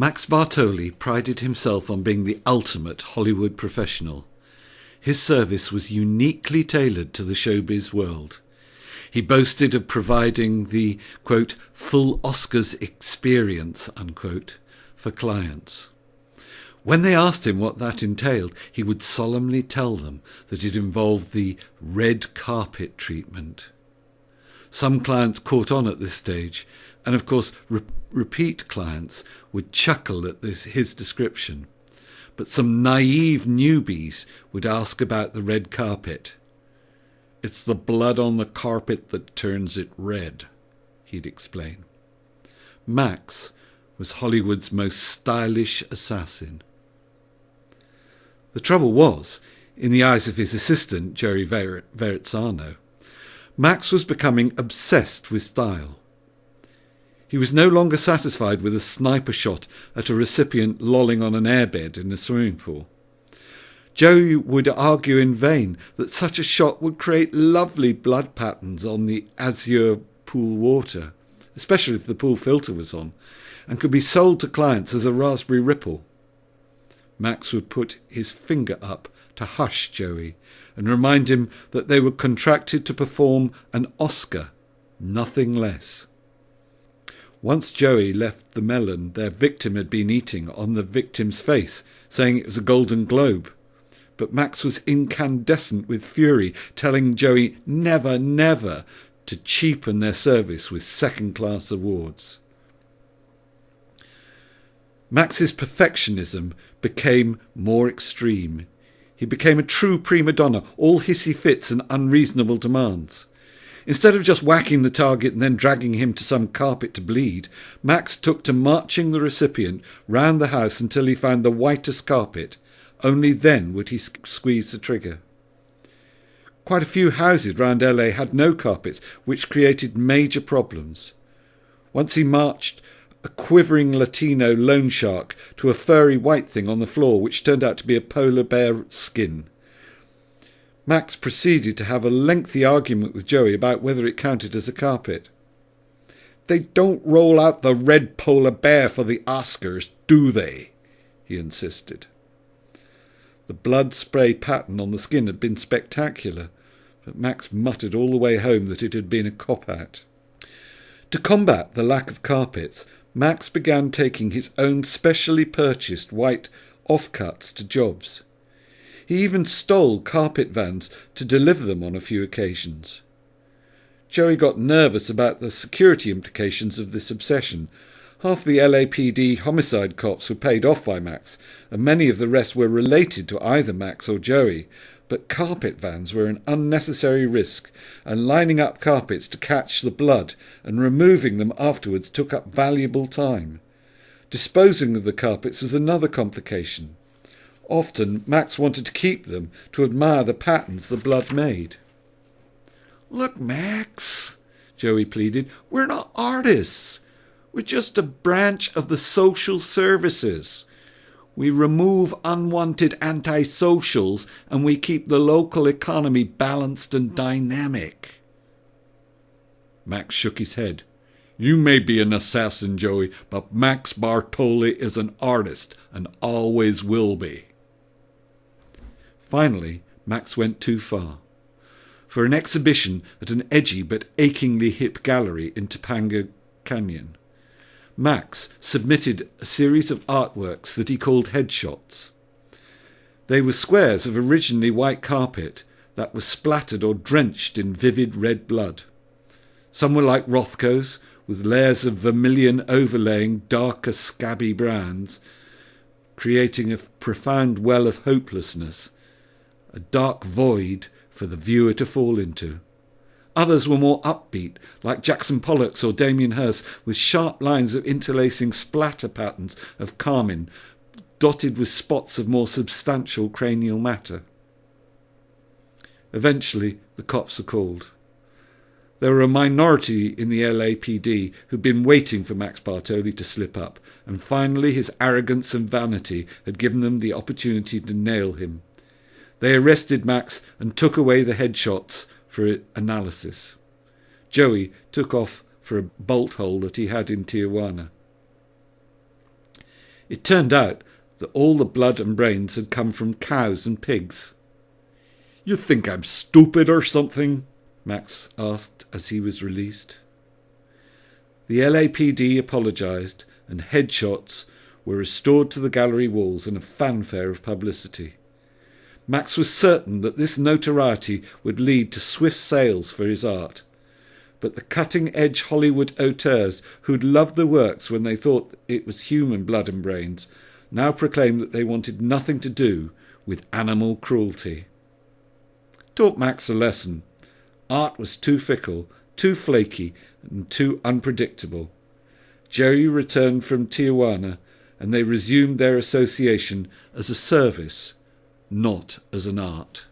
Max Bartoli prided himself on being the ultimate Hollywood professional. His service was uniquely tailored to the showbiz world. He boasted of providing the, quote, full Oscars experience, unquote, for clients. When they asked him what that entailed, he would solemnly tell them that it involved the red carpet treatment. Some clients caught on at this stage, and of course repeat clients would chuckle at his description. But some naive newbies would ask about the red carpet. "It's the blood on the carpet that turns it red," he'd explain. Max was Hollywood's most stylish assassin. The trouble was, in the eyes of his assistant, Joey Verrazzano, Max was becoming obsessed with style. He was no longer satisfied with a sniper shot at a recipient lolling on an airbed in a swimming pool. Joey would argue in vain that such a shot would create lovely blood patterns on the azure pool water, especially if the pool filter was on, and could be sold to clients as a raspberry ripple. Max would put his finger up to hush Joey and remind him that they were contracted to perform an Oscar, nothing less. Once Joey left the melon their victim had been eating on the victim's face, saying it was a Golden Globe. But Max was incandescent with fury, telling Joey never, never to cheapen their service with second-class awards. Max's perfectionism became more extreme. He became a true prima donna, all hissy fits and unreasonable demands. Instead of just whacking the target and then dragging him to some carpet to bleed, Max took to marching the recipient round the house until he found the whitest carpet. Only then would he squeeze the trigger. Quite a few houses round LA had no carpets, which created major problems. Once he marched a quivering Latino loan shark to a furry white thing on the floor, which turned out to be a polar bear skin. Max proceeded to have a lengthy argument with Joey about whether it counted as a carpet. "They don't roll out the red polar bear for the Oscars, do they?" he insisted. The blood spray pattern on the skin had been spectacular, but Max muttered all the way home that it had been a cop-out. To combat the lack of carpets, Max began taking his own specially purchased white offcuts to jobs. He even stole carpet vans to deliver them on a few occasions. Joey got nervous about the security implications of this obsession. Half the LAPD homicide cops were paid off by Max, and many of the rest were related to either Max or Joey, but carpet vans were an unnecessary risk, and lining up carpets to catch the blood and removing them afterwards took up valuable time. Disposing of the carpets was another complication. Often Max wanted to keep them to admire the patterns the blood made. "Look, Max," Joey pleaded, "we're not artists. We're just a branch of the social services. We remove unwanted antisocials and we keep the local economy balanced and dynamic." Max shook his head. "You may be an assassin, Joey, but Max Bartoli is an artist and always will be." Finally, Max went too far. For an exhibition at an edgy but achingly hip gallery in Topanga Canyon, Max submitted a series of artworks that he called headshots. They were squares of originally white carpet that was splattered or drenched in vivid red blood. Some were like Rothko's, with layers of vermilion overlaying darker scabby browns, creating a profound well of hopelessness, a dark void for the viewer to fall into. Others were more upbeat, like Jackson Pollock's or Damien Hirst, with sharp lines of interlacing splatter patterns of carmine, dotted with spots of more substantial cranial matter. Eventually, the cops were called. There were a minority in the LAPD who'd been waiting for Max Bartoli to slip up, and finally his arrogance and vanity had given them the opportunity to nail him. They arrested Max and took away the headshots for analysis. Joey took off for a bolt hole that he had in Tijuana. It turned out that all the blood and brains had come from cows and pigs. "You think I'm stupid or something?" Max asked as he was released. The LAPD apologised, and headshots were restored to the gallery walls in a fanfare of publicity. Max was certain that this notoriety would lead to swift sales for his art. But the cutting-edge Hollywood auteurs who'd loved the works when they thought it was human blood and brains now proclaimed that they wanted nothing to do with animal cruelty. Taught Max a lesson. Art was too fickle, too flaky, and too unpredictable. Jerry returned from Tijuana, and they resumed their association as a service, not as an art.